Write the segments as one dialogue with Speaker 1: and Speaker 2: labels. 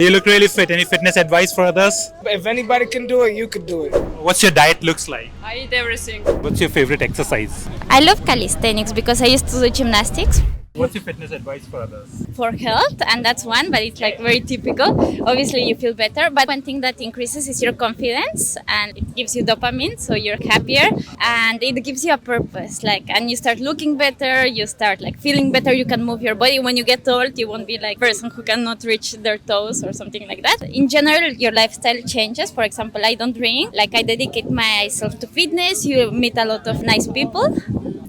Speaker 1: You look really fit. Any fitness advice for others?
Speaker 2: If anybody can do it, you could do it.
Speaker 1: What's your diet looks like?
Speaker 3: I eat everything.
Speaker 1: What's your favorite exercise?
Speaker 4: I love calisthenics because I used to do gymnastics
Speaker 1: What's your fitness advice for others?
Speaker 4: for health, and that's one, but it's like very typical. Obviously, you feel better, but one thing that increases is your confidence, and it gives you dopamine, so you're happier, and it gives you a purpose. And you start looking better, you start feeling better. You can move your body. When you get old, you won't be like a person who cannot reach their toes or something like that. In general, your lifestyle changes. For example, I don't drink. I dedicate myself to fitness. You meet a lot of nice people.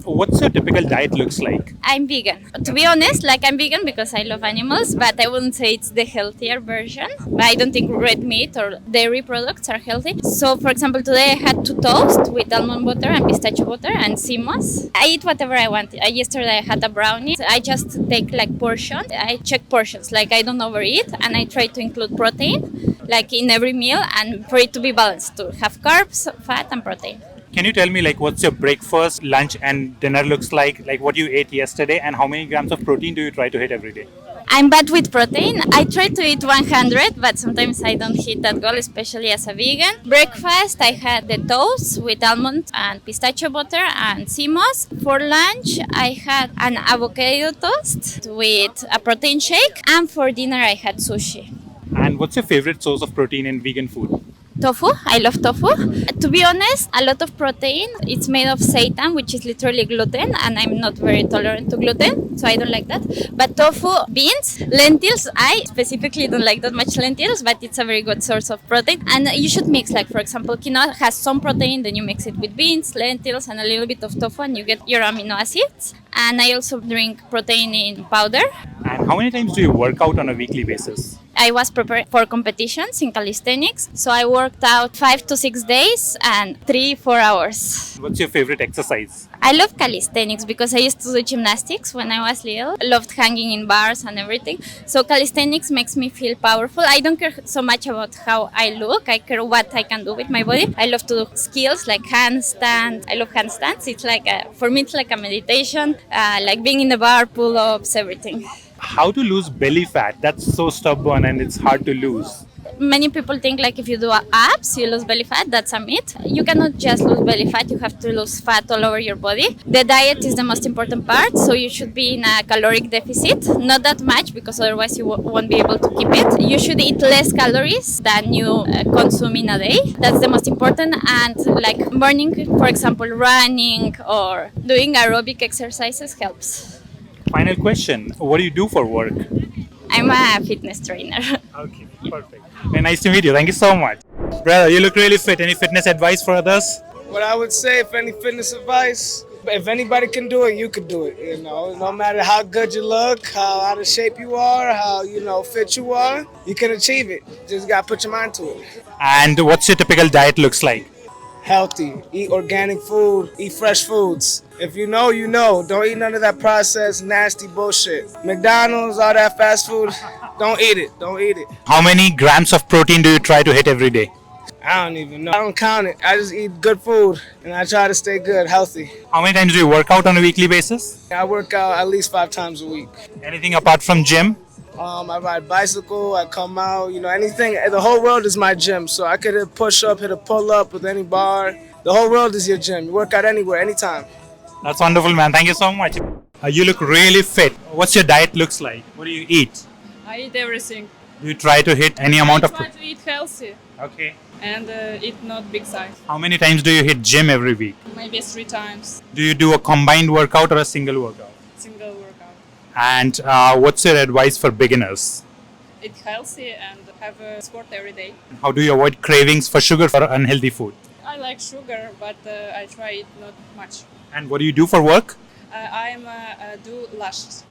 Speaker 1: What's your typical diet looks like?
Speaker 4: I'm vegan. To be honest, I'm vegan because I love animals, but I wouldn't say it's the healthier version. But I don't think red meat or dairy products are healthy. So, for example, today I had 2 toasts with almond butter and pistachio butter and sea moss. I eat whatever I want. Yesterday I had a brownie. I just take portions. I check portions. I don't overeat, and I try to include protein, in every meal, and for it to be balanced, to have carbs, fat, and protein.
Speaker 1: Can you tell me what's your breakfast, lunch and dinner looks like what you ate yesterday, and how many grams of protein do you try to hit every day?
Speaker 4: I'm bad with protein. I try to eat 100, but sometimes I don't hit that goal, especially as a vegan. Breakfast, I had the toast with almond and pistachio butter and sea moss. For lunch, I had an avocado toast with a protein shake. And for dinner, I had sushi.
Speaker 1: And what's your favorite source of protein in vegan food?
Speaker 4: Tofu. I love tofu. To be honest, a lot of protein, it's made of seitan, which is literally gluten, and I'm not very tolerant to gluten, so I don't like that. But tofu, beans, lentils, I specifically don't like that much lentils, but it's a very good source of protein. And you should mix, for example, quinoa has some protein, then you mix it with beans, lentils, and a little bit of tofu, and you get your amino acids. And I also drink protein in powder.
Speaker 1: And how many times do you work out on a weekly basis?
Speaker 4: I was prepared for competitions in calisthenics, so I worked out 5 to 6 days and 3-4 hours.
Speaker 1: What's your favorite exercise?
Speaker 4: I love calisthenics because I used to do gymnastics when I was little. I loved hanging in bars and everything. So calisthenics makes me feel powerful. I don't care so much about how I look. I care what I can do with my body. I love to do skills like handstand. I love handstands. It's for me, it's like a meditation, like being in the bar, pull-ups, everything.
Speaker 1: How to lose belly fat? That's so stubborn and it's hard to lose.
Speaker 4: Many people think if you do abs, you lose belly fat. That's a myth. You cannot just lose belly fat. You have to lose fat all over your body. The diet is the most important part. So you should be in a caloric deficit. Not that much, because otherwise you won't be able to keep it. You should eat less calories than you consume in a day. That's the most important. And morning, for example, running or doing aerobic exercises helps.
Speaker 1: Final question. What do you do for work?
Speaker 4: I'm a fitness trainer.
Speaker 1: Okay, perfect. Very nice to meet you. Thank you so much. Brother, you look really fit. Any fitness advice for others?
Speaker 2: What I would say, if any fitness advice, if anybody can do it, you could do it. No matter how good you look, how out of shape you are, how fit you are, you can achieve it. Just gotta put your mind to it.
Speaker 1: And what's your typical diet looks like?
Speaker 2: Healthy, eat organic food, eat fresh foods. If you know, you know. Don't eat none of that processed, nasty bullshit. McDonald's, all that fast food, don't eat it. Don't eat it.
Speaker 1: How many grams of protein do you try to hit every day?
Speaker 2: I don't even know. I don't count it. I just eat good food, and I try to stay good, healthy.
Speaker 1: How many times do you work out on a weekly basis?
Speaker 2: I work out at least 5 times a week.
Speaker 1: Anything apart from gym?
Speaker 2: I ride bicycle, I come out, anything. The whole world is my gym, so I could hit a push-up, hit a pull-up with any bar. The whole world is your gym. You work out anywhere, anytime.
Speaker 1: That's wonderful, man. Thank you so much. You look really fit. What's your diet looks like? What do you eat?
Speaker 3: I eat everything.
Speaker 1: Do you try to hit any amount of
Speaker 3: I try to eat healthy
Speaker 1: Okay.
Speaker 3: and eat not big size.
Speaker 1: How many times do you hit gym every week?
Speaker 3: Maybe 3 times.
Speaker 1: Do you do a combined workout or a single workout?
Speaker 3: Single workout.
Speaker 1: And what's your advice for beginners?
Speaker 3: Eat healthy and have a sport every day.
Speaker 1: How do you avoid cravings for sugar or unhealthy food?
Speaker 3: I like sugar, but I try it not much.
Speaker 1: And what do you do for work?
Speaker 3: I do lashes.